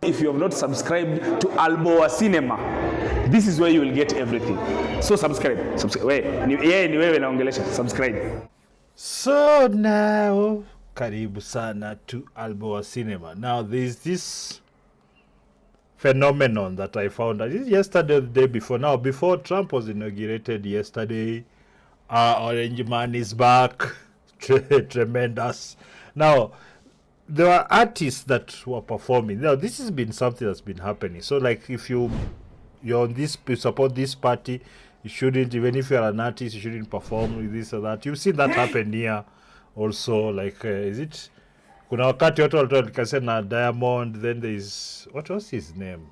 If you have not subscribed to Alboa Cinema, this is where you will get everything. So subscribe. Ni wewe naongelesha. Subscribe. So now, karibu sana to Alboa Cinema. Now there's this phenomenon that I found yesterday, the day before. Now, before Trump was inaugurated yesterday, Orange Man is back. Tremendous. Now, there were artists that were performing. Now, this has been something that's been happening. So, like, if you're on this, you support this party, you shouldn't, even if you're an artist, you shouldn't perform with this or that. You've seen that happen here also. Like, is it? Kuna wakati watu walikuwa na Diamond, then there is, what was his name?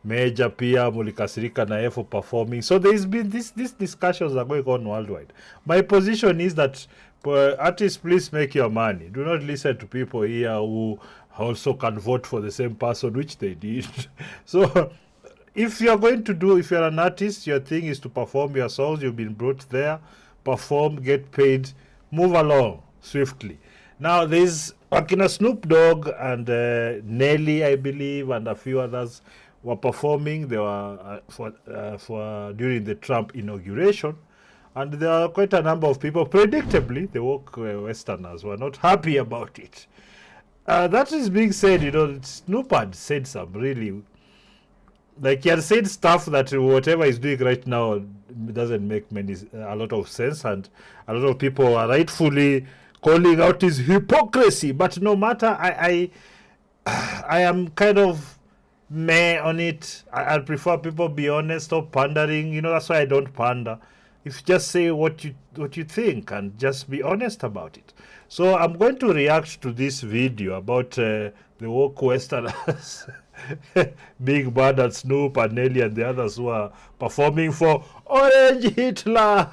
Major pia mulikasirika na for performing. So there's been these discussions are going on worldwide. My position is that artists, please make your money. Do not listen to people here who also can vote for the same person, which they did. So if you're an artist, your thing is to perform your songs, you've been brought there, perform, get paid, move along swiftly. Now there's Akina Snoop Dogg and Nelly, I believe, and a few others were performing. They were for during the Trump inauguration, and there are quite a number of people. Predictably, the woke Westerners were not happy about it. That is being said, Snoop had said some really, like, he had said stuff that whatever he's doing right now doesn't make a lot of sense, and a lot of people are rightfully calling out his hypocrisy. But no matter, I am kind of meh on it. I prefer people be honest, stop pandering. That's why I don't pander. If you just say what you think and just be honest about it. So I'm going to react to this video about the woke Westerners, Big Bad and Snoop and Nelly and the others who are performing for Orange Hitler.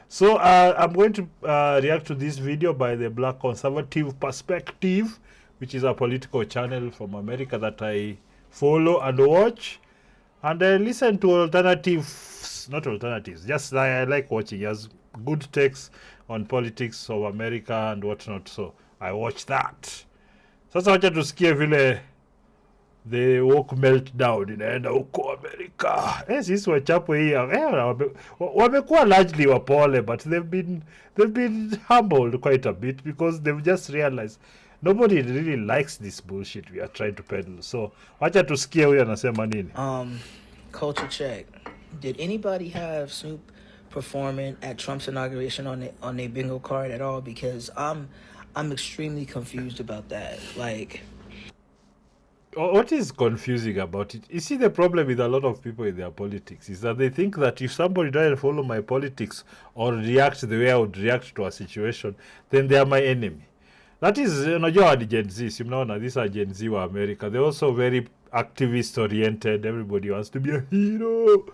So I'm going to react to this video by the Black Conservative Perspective, which is a political channel from America that I follow and watch, and I listen to alternatives. I like watching. He has good takes on politics of America and whatnot, so I watch that. Sasa wacha tusikie vile the woke meltdown inaenda huko Amerika. Sisi wachapo hii wamekuwa largely wapole, but they've been humbled quite a bit because they've just realized nobody really likes this bullshit we are trying to peddle. So wacha tusikie huyu anasema nini. Culture check. Did anybody have Snoop performing at Trump's inauguration on a bingo card at all? Because I'm extremely confused about that. Like, what is confusing about it? You see, the problem with a lot of people in their politics is that they think that if somebody doesn't follow my politics or react the way I would react to a situation, then they are my enemy. That is, the Gen Z. These are Gen Z of America. They're also very activist-oriented. Everybody wants to be a hero,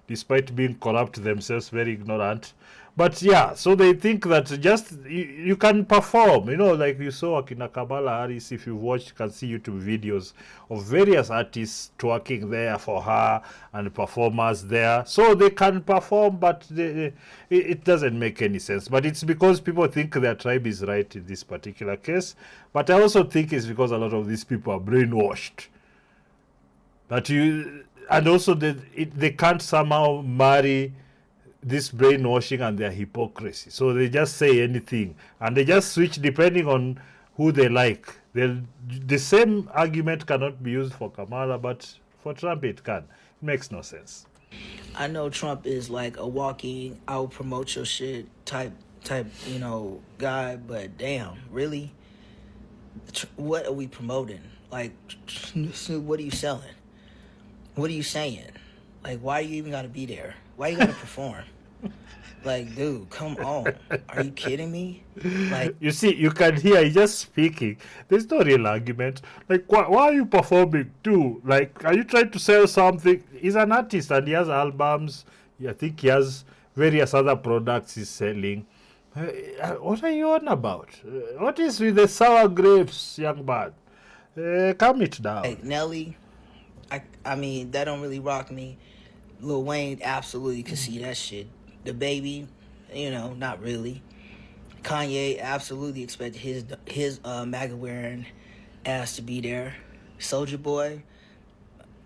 despite being corrupt themselves, very ignorant. But yeah, so they think that just you can perform, like you saw Akina Kamala Harris. If you've watched, you can see YouTube videos of various artists twerking there for her and performers there. So they can perform, but it doesn't make any sense. But it's because people think their tribe is right in this particular case. But I also think it's because a lot of these people are brainwashed. And also they can't somehow marry this brainwashing and their hypocrisy. So they just say anything and they just switch depending on who they like. The same argument cannot be used for Kamala, but for Trump it can. It makes no sense. I know Trump is like a walking, I'll promote your shit type, guy, but damn, really? What are we promoting? Like, what are you selling? What are you saying? Like, why you even gotta be there? Why you gotta perform? Like, dude, come on. Are you kidding me? Like, you see, you can hear he's just speaking. There's no real argument. Like, why are you performing too? Like, are you trying to sell something? He's an artist and he has albums. I think he has various other products he's selling. What are you on about? What is with the sour grapes, young man? Calm it down. Like, Nelly, I mean, that don't really rock me. Lil Wayne absolutely could see that shit. The Baby, not really. Kanye absolutely expected his MAGA wearing ass to be there. Soulja Boy,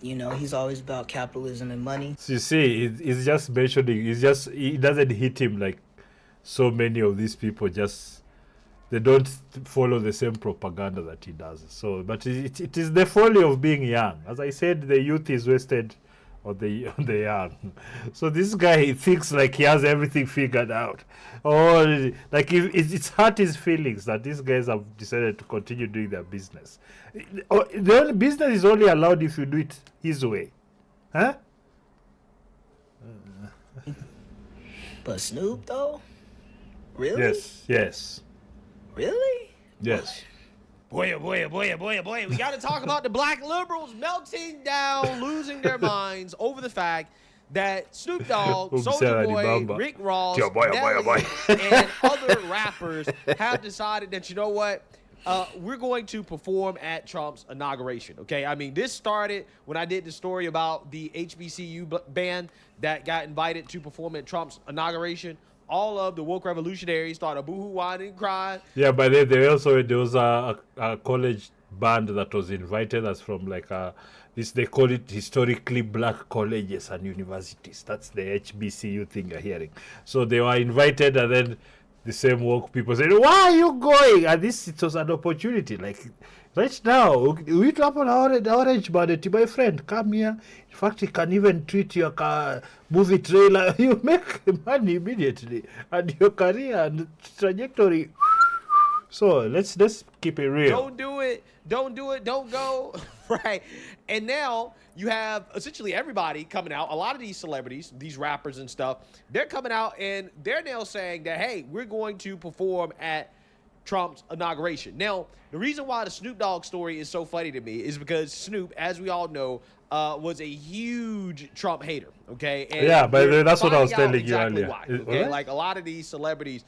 you know, he's always about capitalism and money. So you see, it's just mentioning. It doesn't hit him like so many of these people. Just they don't follow the same propaganda that he does. So, but it is the folly of being young. As I said, the youth is wasted on the young. So this guy, he thinks like he has everything figured out. Or like it's hurt his feelings that these guys have decided to continue doing their business. The only business is only allowed if you do it his way. Huh? But Snoop though? Really? Yes. Really? Yes. Boy, we got to talk about the black liberals melting down, losing their minds over the fact that Snoop Dogg, Soulja Boy, Rick Ross, Nelly, and other rappers have decided that, you know what, we're going to perform at Trump's inauguration, okay? I mean, this started when I did the story about the HBCU band that got invited to perform at Trump's inauguration. All of the woke revolutionaries started boohoo, whining, and crying. Yeah, but there was a college band that was invited us from like this, they call it historically black colleges and universities. That's the HBCU thing you're hearing. So they were invited, and then the same woke people said, "Why are you going?" And it was an opportunity. Like right now, we drop on the orange band, my friend, come here. In fact, he can even treat your movie trailer. You make money immediately, and your career and trajectory. So let's keep it real. Don't do it. Don't go. Right. And now you have essentially everybody coming out. A lot of these celebrities, these rappers and stuff, they're coming out and they're now saying that, hey, we're going to perform at Trump's inauguration. Now, the reason why the Snoop Dogg story is so funny to me is because Snoop, as we all know, was a huge Trump hater, okay? And yeah, but that's what I was telling you earlier. Why, okay? Like a lot of these celebrities,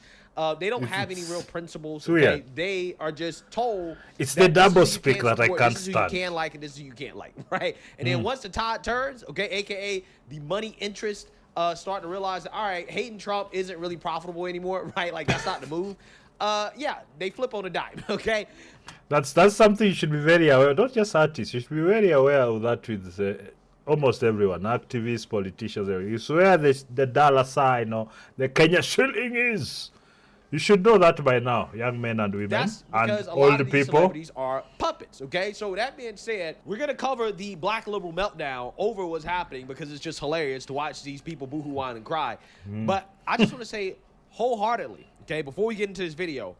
they don't have any real principles. Okay? They are just told it's the double speak that I can't stand. This is who you can like and this is who you can't like, right? And then once the tide turns, okay, aka the money interest starting to realize that, all right, hating Trump isn't really profitable anymore, right? Like that's not the move. Yeah, they flip on a dime, okay? That's something you should be very aware. Not just artists, you should be very aware of that with almost everyone, activists, politicians. You swear the dollar sign or the Kenya shilling is. You should know that by now, young men and women. That's because and a lot old of these people. Celebrities are puppets, okay? So with that being said, we're going to cover the black liberal meltdown over what's happening because it's just hilarious to watch these people boohoo, whine, and cry. But I just want to say wholeheartedly, okay, before we get into this video,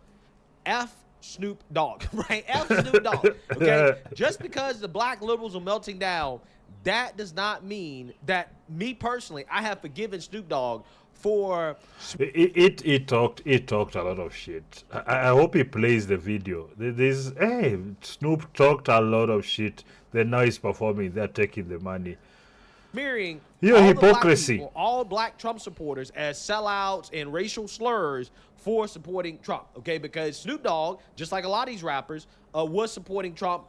F Snoop Dogg, right? F Snoop Dogg, okay? Just because the black liberals are melting down, that does not mean that me personally, I have forgiven Snoop Dogg for... It talked a lot of shit. I hope he plays the video. Snoop talked a lot of shit. Then now he's performing. They're taking the money. Mirroring hypocrisy. All black Trump supporters as sellouts and racial slurs for supporting Trump, okay? Because Snoop Dogg, just like a lot of these rappers, was supporting Trump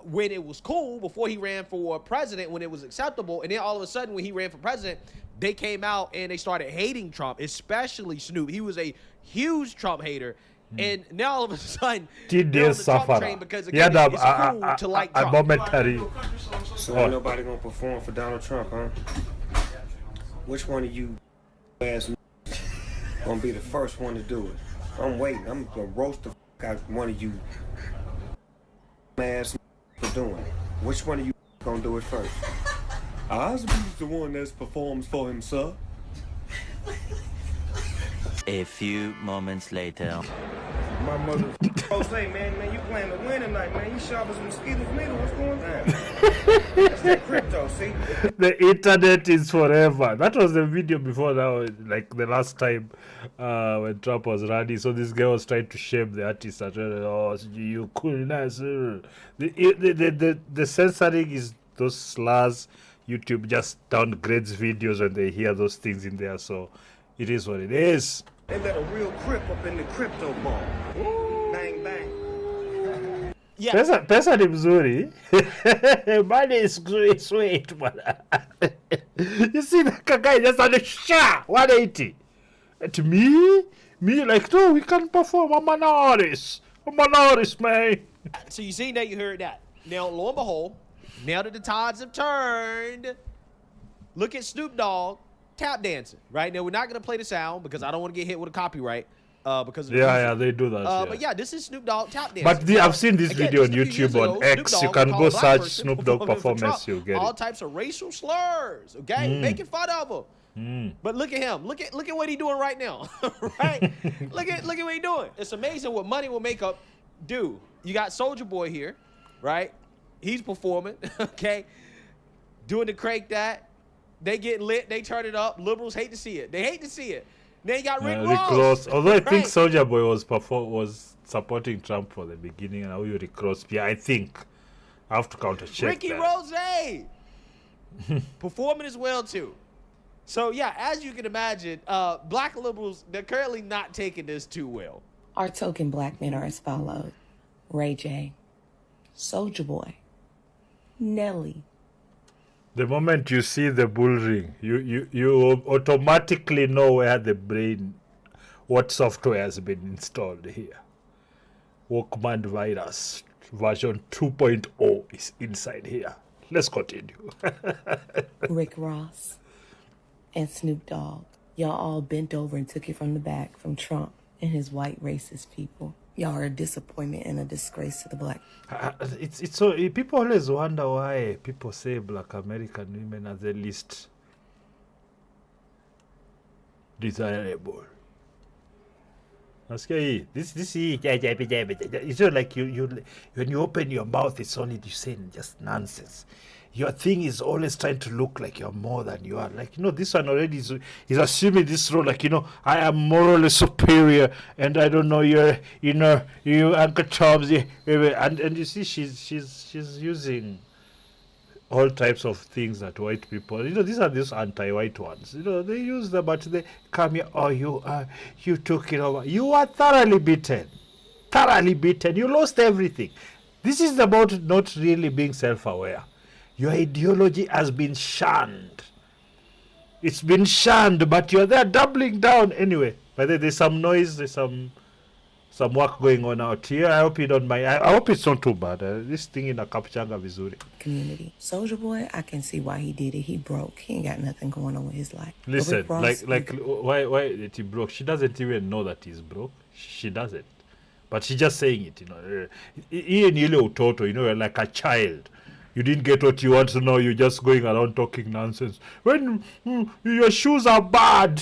when it was cool, before he ran for president, when it was acceptable. And then all of a sudden, when he ran for president, they came out and they started hating Trump, especially Snoop. He was a huge Trump hater. And now all of a sudden, they're on the Trump train because again, it's cool to like Trump. Momentary. So ain't nobody gonna perform for Donald Trump, huh? Which one of you ass gonna be the first one to do it? I'm waiting. I'm gonna roast the out one of you ass for doing it. Which one of you gonna do it first? Osby's the one that performs for himself. A few moments later. My mother say, man, you playing to win tonight, man. You sharp as a mosquito for me. What's going on? That's that crypto, see? The internet is forever. That was the video before now, like the last time when Trump was running. So this guy was trying to shame the artist. You couldn't answer. The censoring is those slurs. YouTube just downgrades videos when they hear those things in there. So it is what it is. They let a real crip up in the crypto ball. Bang, bang. Yeah. Pesa ni mzuri. Money is sweet, man. You see that guy just on the 180. To me, Me like, no, we can't perform. I'm an artist. I'm an artist, man. So you seen that, you heard that. Now, lo and behold, now that the tides have turned, look at Snoop Dogg tap dancing. Right now, we're not gonna play the sound because I don't want to get hit with a copyright. Because of yeah, they do that. But yeah, this is Snoop Dogg tap dancing. But I've seen this video on YouTube on X. You can go search Snoop Dogg performance. You'll get all types of racial slurs. Okay, making fun of him. But look at him. Look at what he's doing right now. Right? look at what he's doing. It's amazing what money will make up do. You got Soulja Boy here, right? He's performing. Okay, doing the crank that. They get lit. They turn it up. Liberals hate to see it. They hate to see it. Then you got Rick Ross. Although I think Soulja Boy was supporting Trump for the beginning, and now you Rick Ross. Yeah, I think I have to counter check. Ricky Rose performing as well too. So yeah, as you can imagine, black liberals, they're currently not taking this too well. Our token black men are as follows: Ray J, Soulja Boy, Nelly. The moment you see the bull ring, you automatically know where the brain, what software has been installed here. Walkman virus version 2.0 is inside here. Let's continue. Rick Ross and Snoop Dogg, y'all all bent over and took it from the back from Trump and his white racist people. Y'all are a disappointment and a disgrace to the black. It's so people always wonder why people say black American women are the least desirable. This it's not like you when you open your mouth, it's only you saying just nonsense. Your thing is always trying to look like you're more than you are. Like, this one already is assuming this role, like, I am morally superior, and I don't know, you Uncle Tom's, and you see, she's using all types of things that white people, these are these anti-white ones, they use them, but they come here, you took it over. You are thoroughly beaten, you lost everything. This is about not really being self-aware. Your ideology has been shunned. It's been shunned, but you're there doubling down anyway. But there's some noise, there's some work going on out here. I hope you don't mind. I hope it's not too bad. This thing in a Kapuchanga Vizuri. Community. Soulja Boy, I can see why he did it. He broke. He ain't got nothing going on with his life. Listen, why did he broke? She doesn't even know that he's broke. She doesn't. But she's just saying it, He and Yule Utoto, you're like a child. You didn't get what you want to know. You're just going around talking nonsense. When your shoes are bad.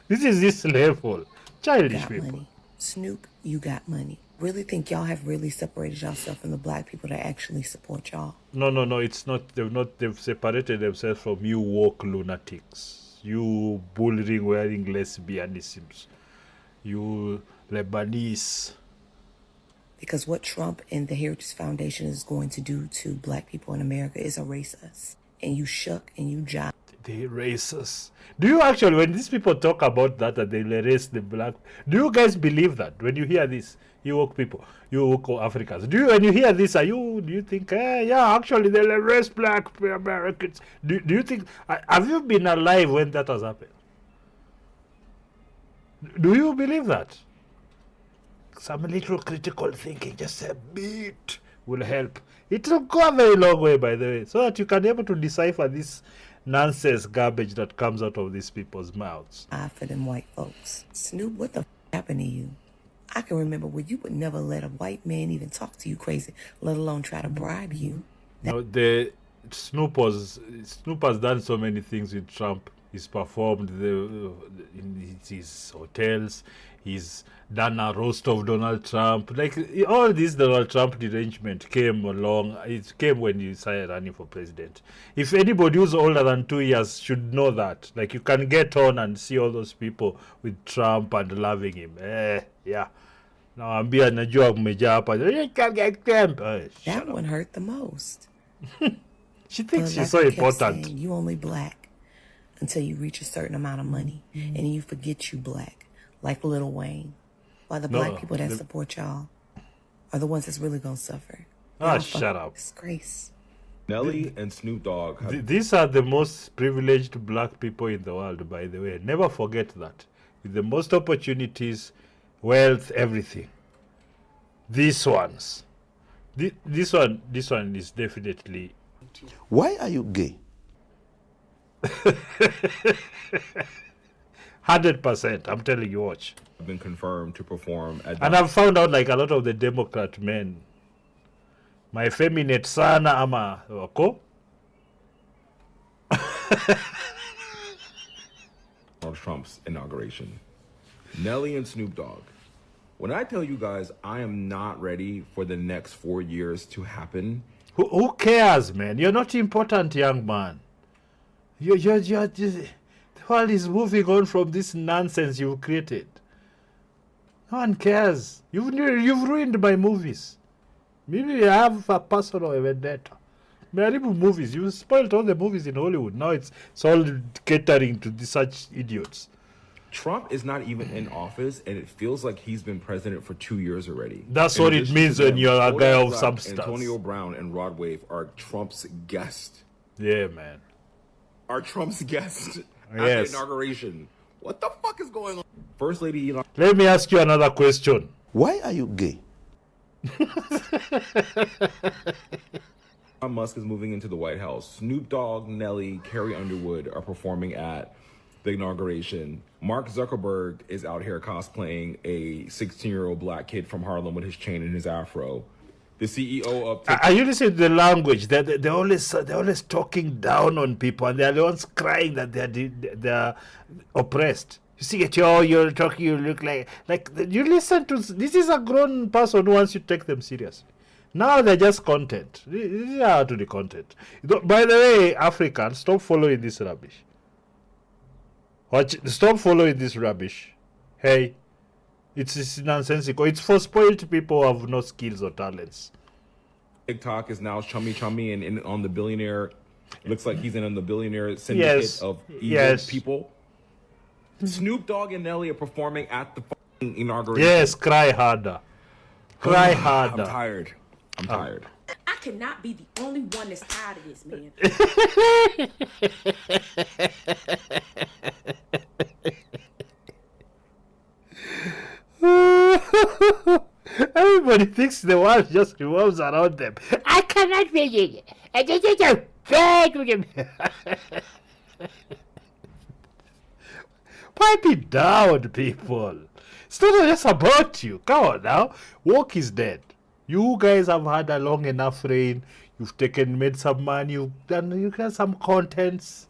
This is this level. Childish got people. Money. Snoop, you got money. Really think y'all have really separated yourself from the black people that actually support y'all? No, it's not. They've separated themselves from you woke lunatics. You bullying wearing lesbianisms. You Lebanese. Because what Trump and the Heritage Foundation is going to do to black people in America is erase us. And you shook and you jived. They erase us. Do you actually, when these people talk about that they'll erase the black, do you guys believe that? When you hear this, you woke people, you woke Africans, when you hear this, do you think, yeah, actually they'll erase black Americans? Do you think, have you been alive when that has happened? Do you believe that? Some little critical thinking, just a bit, will help. It will go a very long way, by the way, so that you can be able to decipher this nonsense garbage that comes out of these people's mouths. For them white folks. Snoop, what the happened to you? I can remember when you would never let a white man even talk to you crazy, let alone try to bribe you. Snoop has done so many things with Trump. He's performed in his hotels. He's done a roast of Donald Trump. Like, all this Donald Trump derangement came along. It came when he started running for president. If anybody who's older than 2 years should know that. Like, you can get on and see all those people with Trump and loving him. Yeah. Now, I'm being najua kumeja hapa. You can get Trump. That one hurt the most. She thinks she's so important. Saying, you only black until you reach a certain amount of money. And you forget you black. Like Lil Wayne. While the black people that support y'all are the ones that's really going to suffer. Shut up. Disgrace. Nelly and Snoop Dogg have These are the most privileged black people in the world, by the way. Never forget that. With the most opportunities, wealth, everything. These ones. This one is definitely. Why are you gay? 100%. I'm telling you, watch. been confirmed to perform at. And I've found out like a lot of the Democrat men, my feminine sana ama wako. Donald Trump's inauguration. Nelly and Snoop Dogg. When I tell you guys I am not ready for the next 4 years to happen. Who cares, man? You're not important, young man. You're the world is moving on from this nonsense you've created. No one cares. You've ruined my movies. Maybe I have a personal vendetta. Many movies. You spoiled all the movies in Hollywood. Now it's all catering to such idiots. Trump is not even in office, and it feels like he's been president for 2 years already. That's what it means when you're a guy of substance. Antonio Brown and Rod Wave are Trump's guests. Yeah, man. Are Trump's guests at the inauguration. What the fuck is going on? First Lady Elon. Let me ask you another question. Why are you gay? Elon Musk is moving into the White House. Snoop Dogg, Nelly, Carrie Underwood are performing at the inauguration. Mark Zuckerberg is out here cosplaying a 16-year-old black kid from Harlem with his chain and his afro. The CEO of TikTok. Are you listening to the language? They're always talking down on people, and they're the ones crying that they're oppressed. You see, you're talking, you look like you listen to. This is a grown person who wants you to take them seriously. Now they're just content. These are to the content. By the way, Africans, stop following this rubbish. Stop following this rubbish. Hey, it's nonsensical. It's for spoiled people who have no skills or talents. TikTok is now chummy and on the billionaire. Looks like he's in the billionaire syndicate of evil people. Snoop Dogg and Nelly are performing at the inauguration. Yes, cry harder. Cry harder. I'm tired. I cannot be the only one that's tired of this, man. Everybody thinks the world just revolves around them. I cannot be it. Pipe it down, people. It's not just about you. Come on now. Work is dead. You guys have had a long enough reign. You've made some money. You got some contents.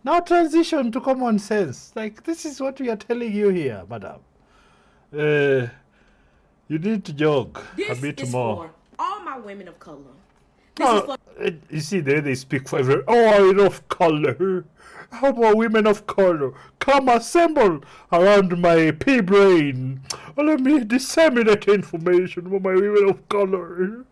Now transition to common sense. Like, this is what we are telling you here, madam. You need to jog a bit more. For all my women of color. You see, there they speak for everyone. Oh, women of color. How about women of color? Come assemble around my pea brain. Oh, let me disseminate information for my women of color.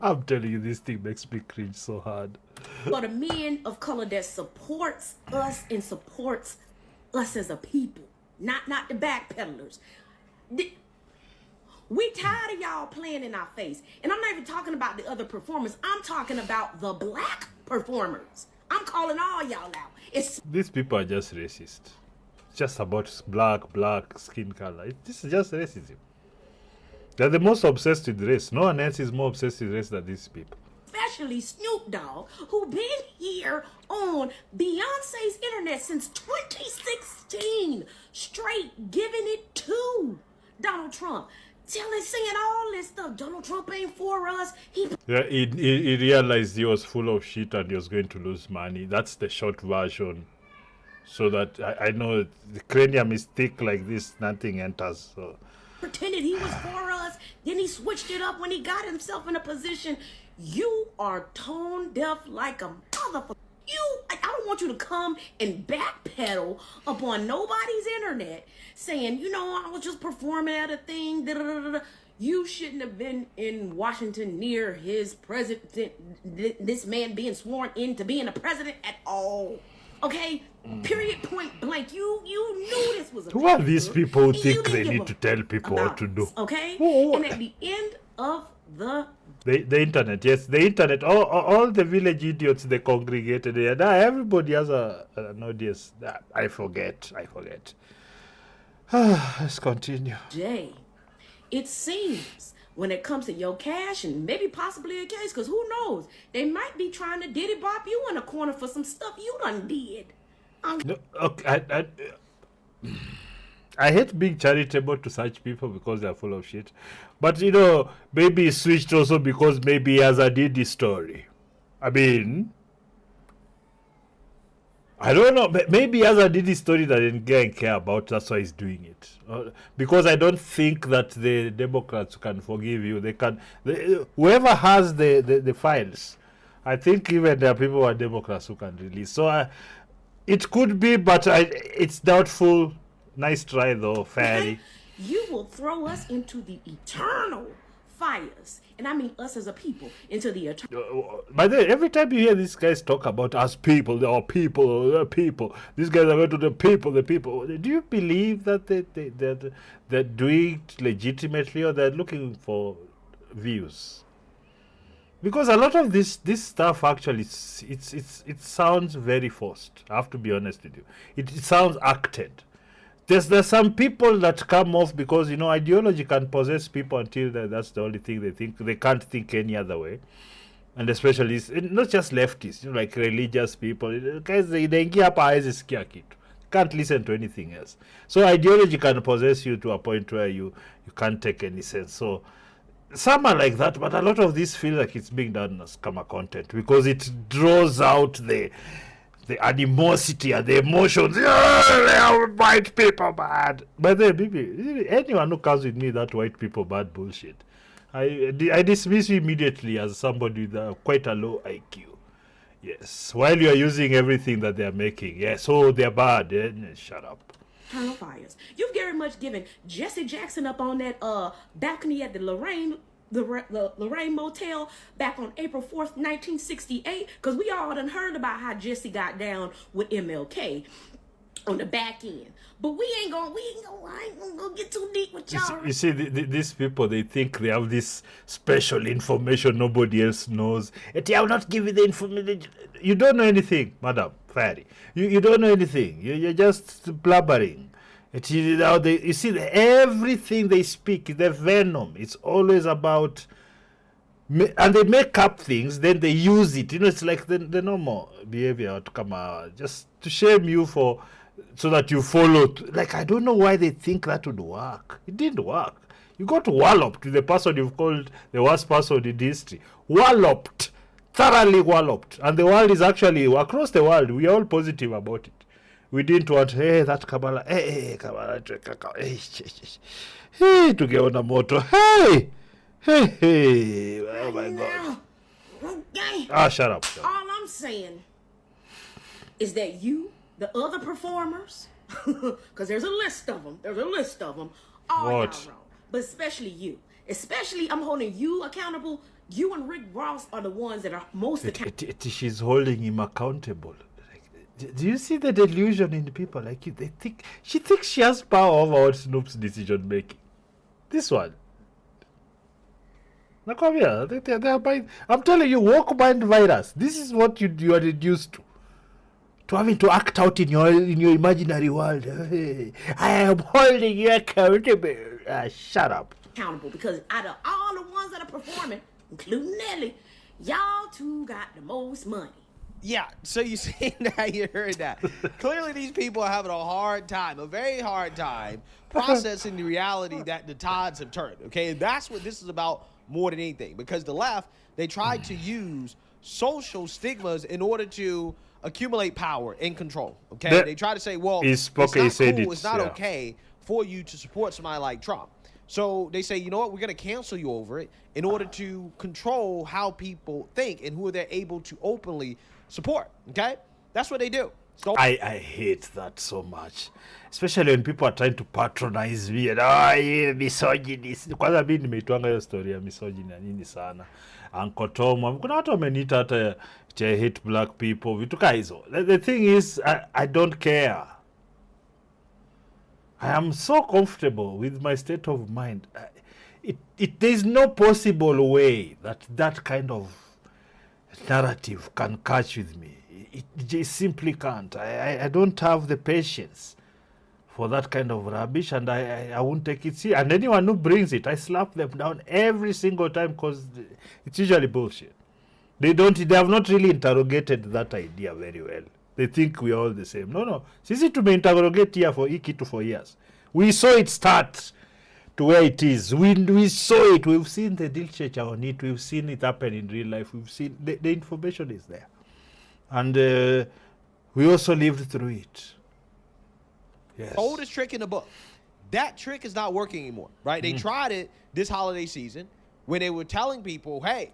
I'm telling you, this thing makes me cringe so hard. For the men of color that supports us and supports us as a people, not the backpedalers. We tired of y'all playing in our face. And I'm not even talking about the other performers. I'm talking about the black performers. I'm calling all y'all out. These people are just racist. It's just about black skin color. This is just racism. They're the most obsessed with race. No one else is more obsessed with race than these people. Especially Snoop Dogg, who been here on Beyonce's internet since 2016, straight giving it to Donald Trump. Saying all this stuff. Donald Trump ain't for us. He realized he was full of shit and he was going to lose money. That's the short version. So that I know the cranium is thick like this, nothing enters. So pretended he was for us. Then he switched it up when he got himself in a position. You are tone deaf like a motherfucker. I don't want you to come and backpedal upon nobody's internet saying, I was just performing at a thing. Da, da, da, da. You shouldn't have been in Washington near his president, this man being sworn into being a president at all. Okay? Period, point blank. You knew this was a who are these people who think they need to tell people what to do? Okay? And at the end of the The internet, yes, the internet. All the village idiots, they congregated there. Now everybody has an audience. I forget. Let's continue. Jay, it seems when it comes to your cash and maybe possibly a case, because who knows, they might be trying to diddy bop you in a corner for some stuff you done did. No, okay, I hate being charitable to such people because they're full of shit. But, maybe he switched also because maybe he has a Diddy story. I mean, I don't know. Maybe he has a Diddy story that he didn't care about. That's why he's doing it. Because I don't think that the Democrats can forgive you. They can. Whoever has the files, I think even there are people who are Democrats who can release. So it could be, but it's doubtful. Nice try, though, Fatty. You will throw us into the eternal fires. And I mean us as a people, into the eternal... By the way, every time you hear these guys talk about us people, they're people, these guys are going to the people. Do you believe that they're doing it legitimately, or they're looking for views? Because a lot of this stuff actually, it sounds very forced. I have to be honest with you. It sounds acted. There's some people that come off because, ideology can possess people until that's the only thing they think. They can't think any other way. And especially, not just leftists, like religious people. Guys, they can't listen to anything else. So ideology can possess you to a point where you can't take any sense. So some are like that, but a lot of this feel like it's being done as scammer content because it draws out the animosity and the emotions. White people bad. But then, anyone who comes with me that white people bad bullshit, I dismiss you immediately as somebody with quite a low IQ. Yes, while you are using everything that they are making. Yes, they're bad. Shut up. Eternal fires. You've very much given Jesse Jackson up on that balcony at the Lorraine Motel back on April 4th, 1968, because we all done heard about how Jesse got down with MLK on the back end. But I ain't gonna get too deep with y'all. You see, these people, they think they have this special information nobody else knows. And I will not give you the information. You don't know anything, Madam Fari. You don't know anything. You're just blabbering. You see, everything they speak, the venom, it's always about, and they make up things, then they use it. It's like the normal behavior to come out, just to shame you so that you follow. Like, I don't know why they think that would work. It didn't work. You got walloped with the person you've called the worst person in history. Walloped. Thoroughly walloped. And the world is actually, across the world, we are all positive about it. We didn't want, that Kabbalah, Kabbalah, to get on a motor, oh my God. Okay. Shut up. All I'm saying is that you, the other performers, because there's a list of them, all y'all wrong. But especially you. Especially, I'm holding you accountable. You and Rick Ross are the ones that are most accountable. She's holding him accountable. Do you see the delusion in people like you? She thinks she has power over Snoop's decision making. This one. I'm telling you, walk mind virus. This is what you are reduced to having to act out in your imaginary world. I am holding you accountable. Shut up. Accountable, because out of all the ones that are performing, including Nelly, y'all two got the most money. Yeah, so you see that, you heard that. Clearly these people are having a very hard time processing the reality that the tides have turned, okay? And that's what this is about more than anything, because the left, they tried to use social stigmas in order to accumulate power and control, okay? They try to say, well, it's not okay for you to support somebody like Trump. So they say, you know what, we're going to cancel you over it in order to control how people think and who they're able to openly support, okay? That's what they do. So I hate that so much, especially when people are trying to patronize me and misogynist. Kwanza mimi nimeitwanga hiyo story ya misogyny na nini sana. Uncle Tom, kuna watu wameniita hata I hate black people, vitu kama hizo. The thing is, I don't care. I am so comfortable with my state of mind. there's no possible way that kind of narrative can catch with me. It just simply can't. I don't have the patience for that kind of rubbish, and I won't take it seriously. And anyone who brings it, I slap them down every single time, because it's usually bullshit. They have not really interrogated that idea very well. They think we are all the same. No. Sisi tumeinterrogate here for ikitu for years. We saw it start to where it is. We saw it. We've seen the deal change on it. We've seen it happen in real life. We've seen the information is there. And we also lived through it. Yes. The oldest trick in the book. That trick is not working anymore, right? They tried it this holiday season when they were telling people, hey,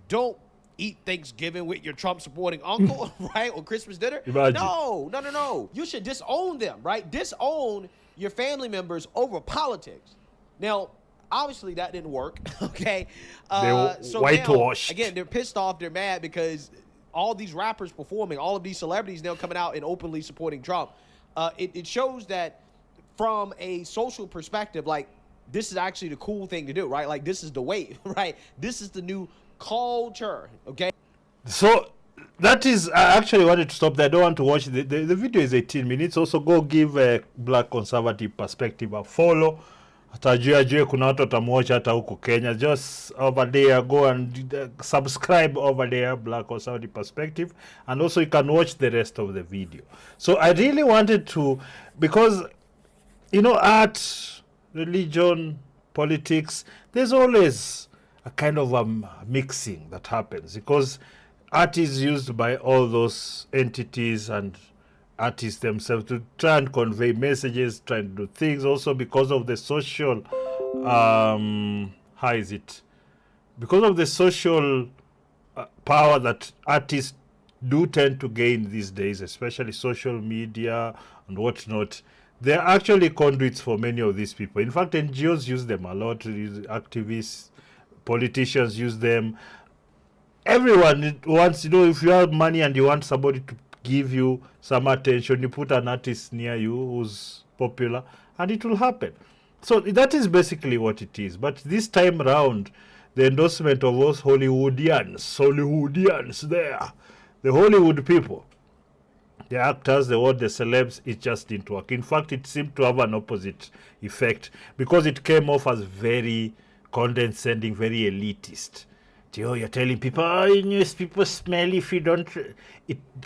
don't eat Thanksgiving with your Trump-supporting uncle, right, on Christmas dinner. Imagine. No. You should disown them, right? Disown your family members over politics. Now, obviously, that didn't work, okay? They were whitewashed. Now, again, they're pissed off. They're mad because all these rappers performing, all of these celebrities now coming out and openly supporting Trump. It shows that from a social perspective, like, this is actually the cool thing to do, right? Like, this is the wave, right? This is the new culture, okay? So that is, I actually wanted to stop there. I don't want to watch the video is 18 minutes. Also go give a Black Conservative Perspective a follow. Atajua kuna watu watamwatch hata huko Kenya. Just over there, go and subscribe over there, Black Conservative Perspective. And also you can watch the rest of the video. So I really wanted to, because, art, religion, politics, there's always a kind of a mixing that happens, because art is used by all those entities and artists themselves to try and convey messages, try to do things, also because of the social because of the social power that artists do tend to gain these days, especially social media and whatnot. They're actually conduits for many of these people. In fact, NGOs use them a lot. Activists, politicians use them. Everyone wants, if you have money and you want somebody to give you some attention, you put an artist near you who's popular, and it will happen. So that is basically what it is. But this time round, the endorsement of those Hollywoodians there, the Hollywood people, the actors, the celebs, it just didn't work. In fact, it seemed to have an opposite effect, because it came off as very condescending, very elitist. You're telling people, people smell if you don't.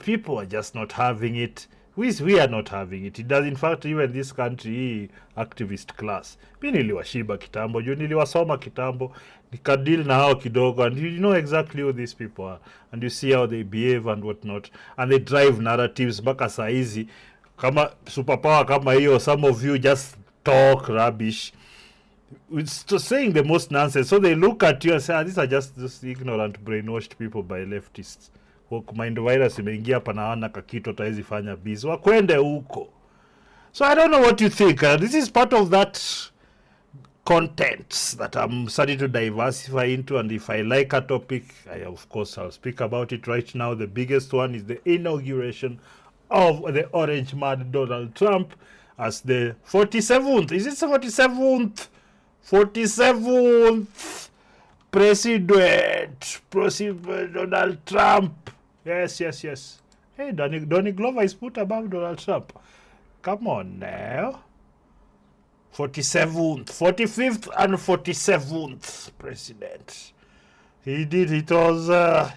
People are just not having it. We are not having it. It does, in fact, even this country, activist class. Mi niliwashiba kitambo, niliwasoma kitambo, nikadil na hao kidogo, and you know exactly who these people are. And you see how they behave and whatnot. And they drive narratives mpaka saa hizi. Kama superpower kama hiyo, some of you just talk rubbish. It's just saying the most nonsense. So they look at you and say, these are just ignorant, brainwashed people by leftists. Mind virus imeingia hapa na wana kakitu atawezi fanya busy. Wakwende huko. So I don't know what you think. This is part of that content that I'm starting to diversify into. And if I like a topic, of course, I'll speak about it right now. The biggest one is the inauguration of the orange man Donald Trump as the 47th. Is it the 47th? 47th President Donald Trump. Yes. Hey, Donny Glover is put above Donald Trump. Come on now. 47th, 45th and 47th President. It was a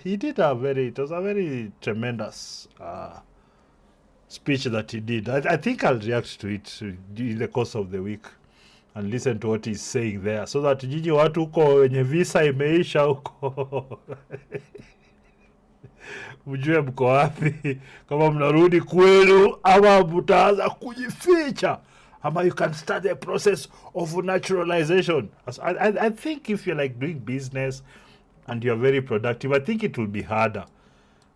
very tremendous speech that he did. I think I'll react to it in the course of the week and listen to what he's saying there, so that jiji watu huko wenye visa imeisha huko mjue mko wapi, kama mnarudi kwenu ama mtaanza kujificha, ama you can start the process of naturalization. I think if you're like doing business and you're very productive, I think it will be harder.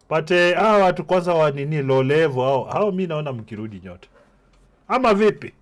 But watu kwanza wanini low level hao mi naona mkirudi nyote ama vipi?